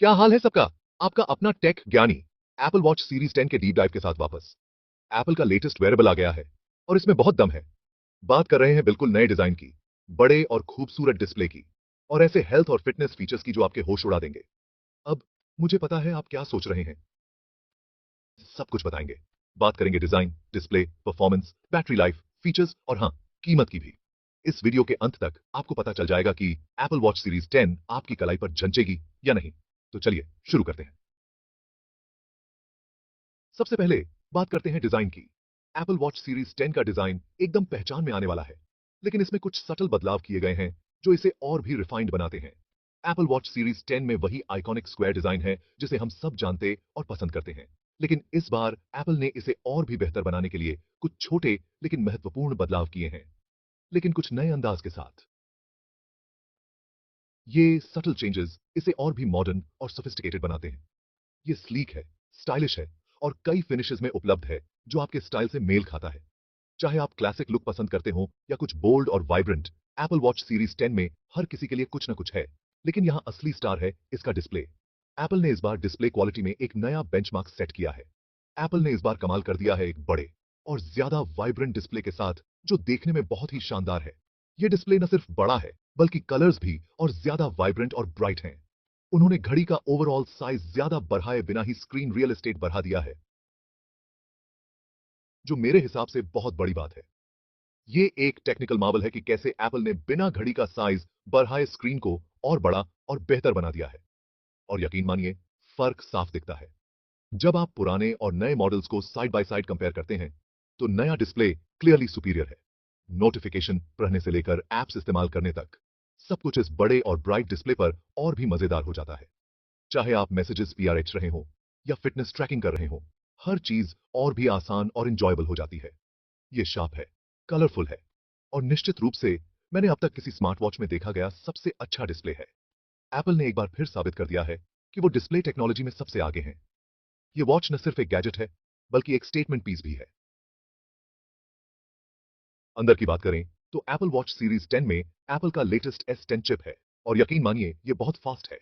क्या हाल है सबका। आपका अपना टेक ज्ञानी एप्पल वॉच सीरीज 10 के डीप डाइव के साथ वापस। एप्पल का लेटेस्ट वेयरेबल आ गया है और इसमें बहुत दम है। बात कर रहे हैं बिल्कुल नए डिजाइन की, बड़े और खूबसूरत डिस्प्ले की, और ऐसे हेल्थ और फिटनेस फीचर्स की जो आपके होश उड़ा देंगे। अब मुझे पता है आप क्या सोच रहे हैं, सब कुछ बताएंगे। बात करेंगे design, display, performance, battery life, features और हाँ, कीमत की भी। इस वीडियो के अंत तक आपको पता चल जाएगा कि एप्पल वॉच सीरीज 10 आपकी कलाई पर जंचेगी या नहीं। तो चलिए शुरू करते हैं। सबसे पहले बात करते हैं डिजाइन की। एप्पल वॉच सीरीज 10 का डिजाइन एकदम पहचान में आने वाला है, लेकिन इसमें कुछ सटल बदलाव किए गए हैं जो इसे और भी रिफाइंड बनाते हैं। एप्पल वॉच सीरीज 10 में वही आइकॉनिक स्क्वायर डिजाइन है जिसे हम सब जानते और पसंद करते हैं, लेकिन इस बार एप्पल ने इसे और भी बेहतर बनाने के लिए कुछ छोटे लेकिन महत्वपूर्ण बदलाव किए हैं, लेकिन कुछ नए अंदाज के साथ। ये सटल चेंजेस इसे और भी मॉडर्न और सोफिस्टिकेटेड बनाते हैं। ये स्लीक है, स्टाइलिश है और कई फिनिशेस में उपलब्ध है जो आपके स्टाइल से मेल खाता है। चाहे आप क्लासिक लुक पसंद करते हो या कुछ बोल्ड और वाइब्रेंट, एप्पल वॉच सीरीज 10 में हर किसी के लिए कुछ ना कुछ है। लेकिन यहां असली स्टार है इसका डिस्प्ले। एप्पल ने इस बार डिस्प्ले क्वालिटी में एक नया बेंचमार्क सेट किया है। एप्पल ने इस बार कमाल कर दिया है एक बड़े और ज्यादा वाइब्रेंट डिस्प्ले के साथ जो देखने में बहुत ही शानदार है। यह डिस्प्ले न सिर्फ बड़ा है बल्कि कलर्स भी और ज्यादा वाइब्रेंट और ब्राइट हैं। उन्होंने घड़ी का ओवरऑल साइज ज्यादा बढ़ाए बिना ही स्क्रीन रियल एस्टेट बढ़ा दिया है, जो मेरे हिसाब से बहुत बड़ी बात है। ये एक टेक्निकल मार्वल है कि कैसे एप्पल ने बिना घड़ी का साइज बढ़ाए स्क्रीन को और बड़ा और बेहतर बना दिया है। और यकीन मानिए, फर्क साफ दिखता है। जब आप पुराने और नए मॉडल्स को साइड बाय साइड कंपेयर करते हैं, तो नया डिस्प्ले क्लियरली सुपीरियर है। नोटिफिकेशन पढ़ने से लेकर एप्स इस्तेमाल करने तक सब कुछ इस बड़े और ब्राइट डिस्प्ले पर और भी मजेदार हो जाता है। चाहे आप मैसेजेस पीआरएच रहे हो या फिटनेस ट्रैकिंग कर रहे हो, हर चीज और भी आसान और इंजॉयबल हो जाती है। ये शार्प है, कलरफुल है और निश्चित रूप से मैंने अब तक किसी स्मार्ट वॉच में देखा गया सबसे अच्छा डिस्प्ले है। एप्पल ने एक बार फिर साबित कर दिया है कि वो डिस्प्ले टेक्नोलॉजी में सबसे आगे हैं। ये वॉच न सिर्फ एक गैजेट है बल्कि एक स्टेटमेंट पीस भी है। अंदर की बात करें तो एप्पल वॉच सीरीज 10 में एप्पल का लेटेस्ट S10 चिप है और यकीन मानिए ये बहुत फास्ट है।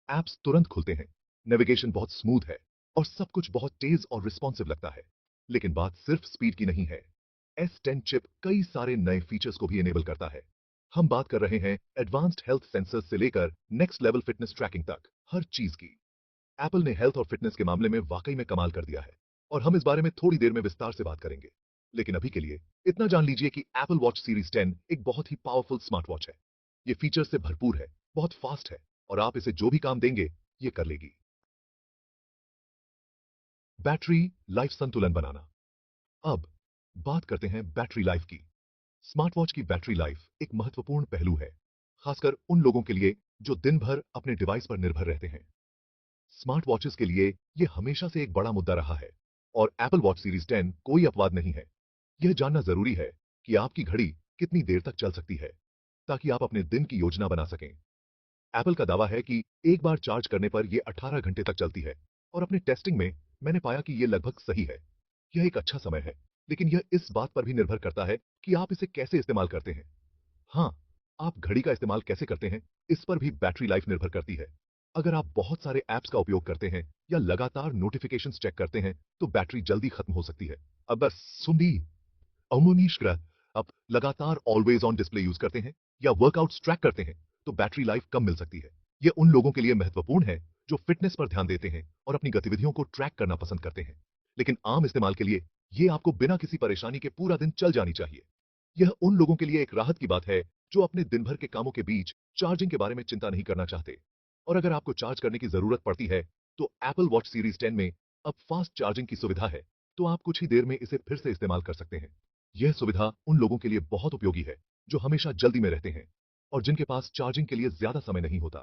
एप्स तुरंत खुलते हैं, नेविगेशन बहुत स्मूथ है और सब कुछ बहुत तेज और रिस्पॉन्सिव लगता है। लेकिन बात सिर्फ स्पीड की नहीं है। S10 चिप कई सारे नए फीचर्स को भी इनेबल करता है। हम बात कर रहे हैं एडवांस्ड हेल्थ सेंसर्स से लेकर नेक्स्ट लेवल फिटनेस ट्रैकिंग तक हर चीज की। एप्पल ने हेल्थ और फिटनेस के मामले में वाकई में कमाल कर दिया है और हम इस बारे में थोड़ी देर में विस्तार से बात करेंगे। लेकिन अभी के लिए इतना जान लीजिए कि एप्पल वॉच सीरीज 10 एक बहुत ही पावरफुल स्मार्ट वॉच है। ये फीचर्स से भरपूर है, बहुत फास्ट है और आप इसे जो भी काम देंगे ये कर लेगी। बैटरी लाइफ संतुलन बनाना। अब बात करते हैं बैटरी लाइफ की। स्मार्ट वॉच की बैटरी लाइफ एक महत्वपूर्ण पहलू है, खासकर उन लोगों के लिए जो दिन भर अपने डिवाइस पर निर्भर रहते हैं। स्मार्ट वॉचेस के लिए यह हमेशा से एक बड़ा मुद्दा रहा है और एप्पल वॉच सीरीज 10 कोई अपवाद नहीं है। यह जानना जरूरी है कि आपकी घड़ी कितनी देर तक चल सकती है ताकि आप अपने दिन की योजना बना सकें। एप्पल का दावा है कि एक बार चार्ज करने पर यह 18 घंटे तक चलती है और अपनी टेस्टिंग में मैंने पाया कि यह लगभग सही है। यह एक अच्छा समय है, लेकिन यह इस बात पर भी निर्भर करता है कि आप इसे कैसे इस्तेमाल करते हैं। हाँ, आप घड़ी का इस्तेमाल कैसे करते हैं, इस पर भी बैटरी लाइफ निर्भर करती है। अगर आप बहुत सारे ऐप्स का उपयोग करते हैं या लगातार नोटिफिकेशंस चेक करते हैं, तो बैटरी जल्दी खत्म हो सकती है। अब बस सुनी अमोनीश्कर, आप लगातार ऑलवेज ऑन डिस्प्ले यूज करते हैं या वर्कआउट्स ट्रैक करते हैं, तो बैटरी लाइफ कम मिल सकती है। ये उन लोगों के लिए महत्वपूर्ण है जो फिटनेस पर ध्यान देते हैं और अपनी गतिविधियों को ट्रैक करना पसंद करते हैं। लेकिन आम इस्तेमाल के लिए ये आपको बिना किसी परेशानी के पूरा दिन चल जानी चाहिए। यह उन लोगों के लिए एक राहत की बात है जो अपने दिन भर के कामों के बीच चार्जिंग के बारे में चिंता नहीं करना चाहते। और अगर आपको चार्ज करने की जरूरत पड़ती है, तो एप्पल वॉच सीरीज 10 में अब फास्ट चार्जिंग की सुविधा है, तो आप कुछ ही देर में इसे फिर से इस्तेमाल कर सकते हैं। यह सुविधा उन लोगों के लिए बहुत उपयोगी है जो हमेशा जल्दी में रहते हैं और जिनके पास चार्जिंग के लिए ज्यादा समय नहीं होता।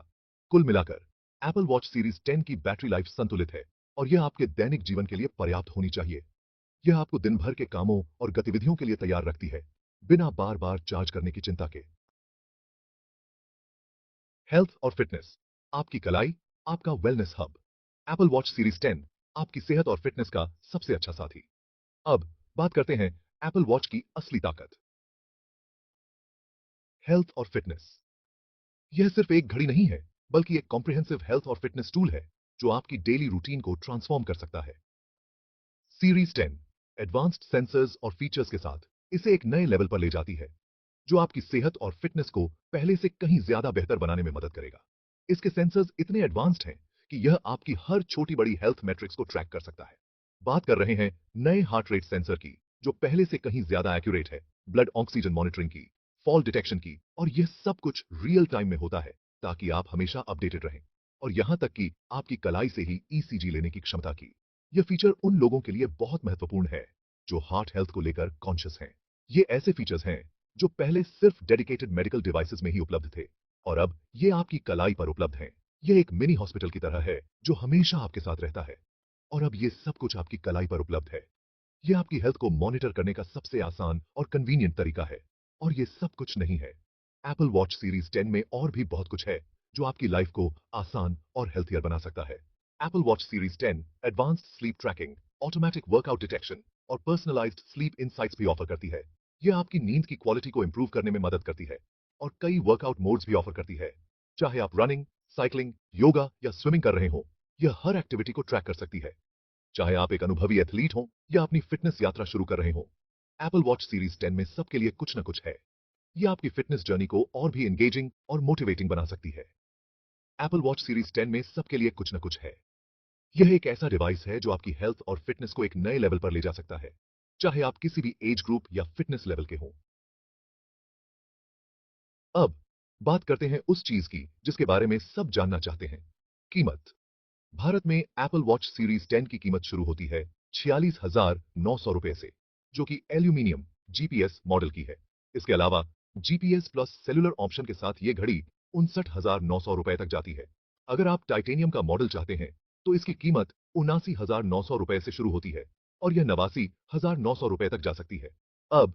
कुल मिलाकर एप्पल वॉच सीरीज 10 की बैटरी लाइफ संतुलित है और यह आपके दैनिक जीवन के लिए पर्याप्त होनी चाहिए। यह आपको दिन भर के कामों और गतिविधियों के लिए तैयार रखती है, बिना बार बार चार्ज करने की चिंता के। हेल्थ और फिटनेस, आपकी कलाई, आपका wellness hub. Apple watch series 10 आपकी सेहत और फिटनेस का सबसे अच्छा साथी। अब बात करते हैं एप्पल वॉच की असली ताकत, हेल्थ और फिटनेस। यह सिर्फ एक घड़ी नहीं है, बल्कि एक कॉम्प्रिहेंसिव हेल्थ और फिटनेस टूल है जो आपकी डेली रूटीन को ट्रांसफॉर्म कर सकता है। सीरीज 10 एडवांस्ड सेंसर्स और फीचर्स के साथ इसे एक नए लेवल पर ले जाती है जो आपकी सेहत और फिटनेस को पहले से कहीं ज्यादा बेहतर बनाने में मदद करेगा। इसके सेंसर्स इतने एडवांस्ड हैं कि यह आपकी हर छोटी बड़ी हेल्थ मैट्रिक्स को ट्रैक कर सकता है। बात कर रहे हैं नए हार्ट रेट सेंसर की जो पहले से कहीं ज्यादा एक्यूरेट है, ब्लड ऑक्सीजन मॉनिटरिंग की, फॉल डिटेक्शन की, और यह सब कुछ रियल टाइम में होता है ताकि आप हमेशा अपडेटेड रहें। और यहां तक कि आपकी कलाई से ही ईसीजी लेने की क्षमता की। यह फीचर उन लोगों के लिए बहुत महत्वपूर्ण है जो हार्ट हेल्थ को लेकर कॉन्शियस हैं। ये ऐसे फीचर्स हैं जो पहले सिर्फ डेडिकेटेड मेडिकल डिवाइसेस में ही उपलब्ध थे और अब ये आपकी कलाई पर उपलब्ध हैं। यह एक मिनी हॉस्पिटल की तरह है जो हमेशा आपके साथ रहता है और अब ये सब कुछ आपकी कलाई पर उपलब्ध है। यह आपकी हेल्थ को मॉनिटर करने का सबसे आसान और कन्वीनियंट तरीका है। और ये सब कुछ नहीं है, एप्पल वॉच सीरीज 10 में और भी बहुत कुछ है जो आपकी लाइफ को आसान और हेल्थियर बना सकता है। Apple watch series 10 advanced sleep tracking, automatic workout detection और पर्सनलाइज्ड स्लीप इनसाइट्स भी ऑफर करती है। यह आपकी नींद की क्वालिटी को इंप्रूव करने में मदद करती है और कई वर्कआउट मोड्स भी ऑफर करती है। चाहे आप रनिंग, साइकिलिंग, योगा या स्विमिंग कर रहे हो, यह हर एक्टिविटी को ट्रैक कर सकती है। चाहे आप एक अनुभवी एथलीट हो या अपनी फिटनेस यात्रा शुरू कर रहे हो, एप्पल वॉच सीरीज 10 में सबके लिए कुछ न कुछ है। यह आपकी फिटनेस जर्नी को और भी एंगेजिंग और मोटिवेटिंग बना सकती है। एप्पल वॉच सीरीज 10 में सबके लिए कुछ न कुछ है। यह एक ऐसा डिवाइस है जो आपकी हेल्थ और फिटनेस को एक नए लेवल पर ले जा सकता है, चाहे आप किसी भी एज ग्रुप या फिटनेस लेवल के हों। अब बात करते हैं उस चीज की जिसके बारे में सब जानना चाहते हैं, कीमत। भारत में एप्पल वॉच सीरीज 10 की कीमत शुरू होती है 46,900 रुपए से, जो कि एल्यूमिनियम जीपीएस मॉडल की है। इसके अलावा जीपीएस प्लस सेलुलर ऑप्शन के साथ ये घड़ी 59,900 रुपए तक जाती है। अगर आप टाइटेनियम का मॉडल चाहते हैं तो इसकी कीमत 79,900 रुपए से शुरू होती है और यह 89,900 रुपए तक जा सकती है। अब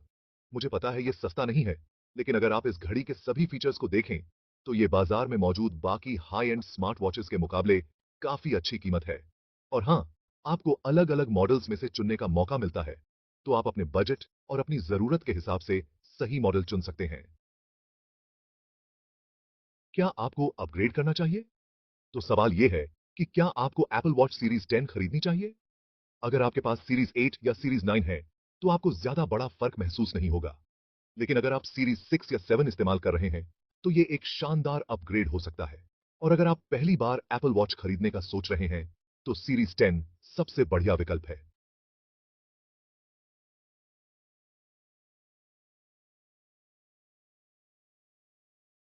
मुझे पता है यह सस्ता नहीं है, लेकिन अगर आप इस घड़ी के सभी फीचर्स को देखें तो ये बाजार में मौजूद बाकी हाई एंड स्मार्ट वॉचेस के मुकाबले काफी अच्छी कीमत है। और हां, आपको अलग अलग मॉडल्स में से चुनने का मौका मिलता है, तो आप अपने बजट और अपनी जरूरत के हिसाब से सही मॉडल चुन सकते हैं। क्या आपको अपग्रेड करना चाहिए? तो सवाल यह है कि क्या आपको एप्पल वॉच सीरीज 10 खरीदनी चाहिए? अगर आपके पास सीरीज 8 या सीरीज 9 है तो आपको ज्यादा बड़ा फर्क महसूस नहीं होगा। लेकिन अगर आप सीरीज 6 या 7 इस्तेमाल कर रहे हैं तो यह एक शानदार अपग्रेड हो सकता है। और अगर आप पहली बार एप्पल वॉच खरीदने का सोच रहे हैं तो सीरीज 10 सबसे बढ़िया विकल्प है।